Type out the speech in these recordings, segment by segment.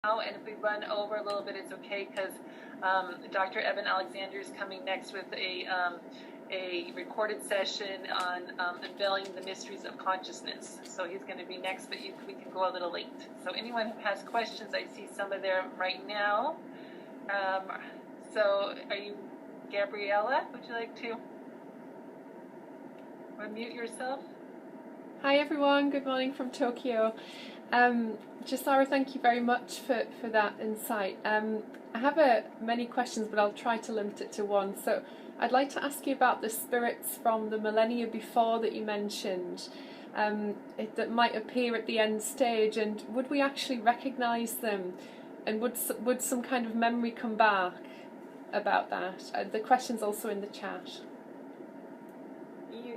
And if we run over a little bit, it's okay, because Dr. Evan Alexander is coming next with a recorded session on unveiling the mysteries of consciousness. So he's going to be next, but we can go a little late. So anyone who has questions, I see some of them right now. So are you Gabriella? Would you like to unmute yourself? Hi everyone, good morning from Tokyo. Jussara, thank you very much for that insight. I have many questions, but I'll try to limit it to one. So I'd like to ask you about the spirits from the millennia before that you mentioned, that might appear at the end stage, and would we actually recognise them, and would some kind of memory come back about that? The question's also in the chat.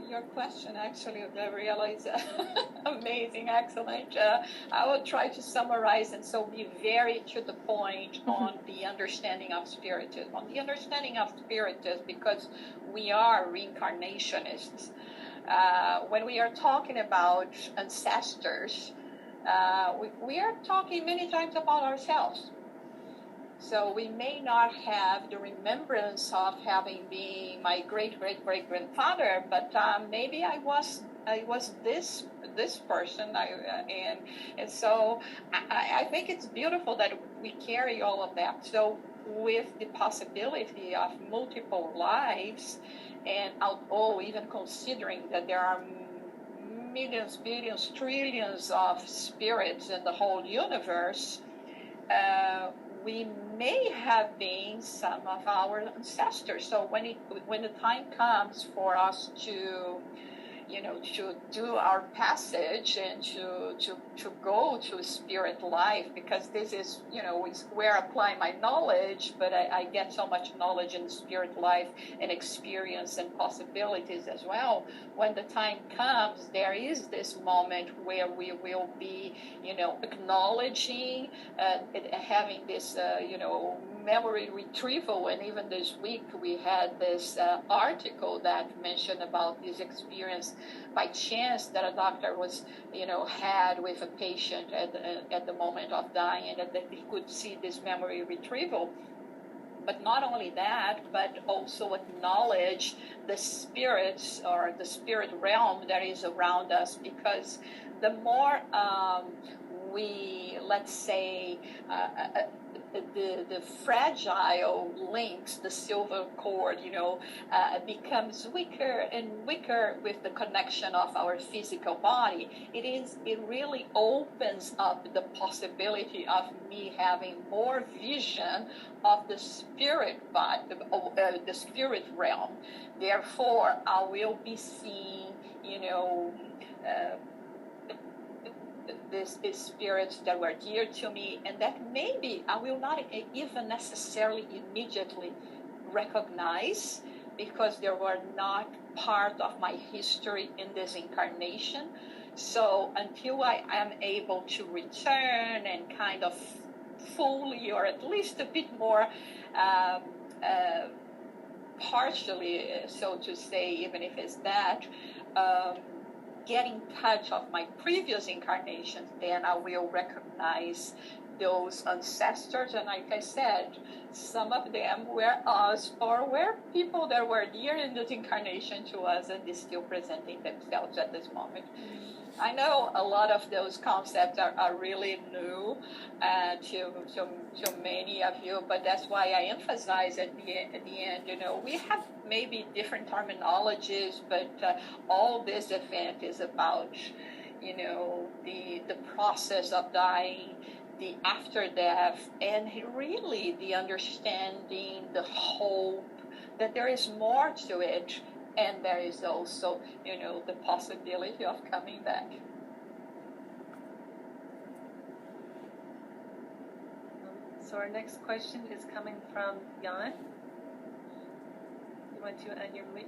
Your question, actually, Gabriella, is amazing, excellent. I will try to summarize and so be very to the point on the understanding of spiritism. On the understanding of spiritism, because we are reincarnationists. When we are talking about ancestors, we are talking many times about ourselves. So we may not have the remembrance of having been my great-great-great-grandfather, but maybe I was this person, and so I think it's beautiful that we carry all of that. So with the possibility of multiple lives, and even considering that there are millions, billions, trillions of spirits in the whole universe, we may have been some of our ancestors. So when the time comes for us to do our passage and to go to spirit life, because this is, is where I apply my knowledge, but I get so much knowledge in spirit life and experience and possibilities as well. When the time comes, there is this moment where we will be, acknowledging, having this, memory retrieval. And even this week we had this article that mentioned about this experience by chance that a doctor was, had with a patient at the moment of dying, and that he could see this memory retrieval. But not only that, but also acknowledge the spirits or the spirit realm that is around us, because the more we, let's say, the fragile links, the silver cord, becomes weaker and weaker with the connection of our physical body. It really opens up the possibility of me having more vision of the spirit body, the spirit realm. Therefore, I will be seeing, these spirits that were dear to me, and that maybe I will not even necessarily immediately recognize, because they were not part of my history in this incarnation. So until I am able to return and kind of fully, or at least a bit more partially, so to say, even if it's that, get in touch of my previous incarnations, then I will recognize those ancestors. And like I said, some of them were us, or were people that were dear in this incarnation to us and is still presenting themselves at this moment. I know a lot of those concepts are really new to many of you, but that's why I emphasize at the end, we have maybe different terminologies, but all this event is about, the process of dying, the after death, and really the understanding, the hope that there is more to it. And there is also, the possibility of coming back. So our next question is coming from Jan. You want to unmute?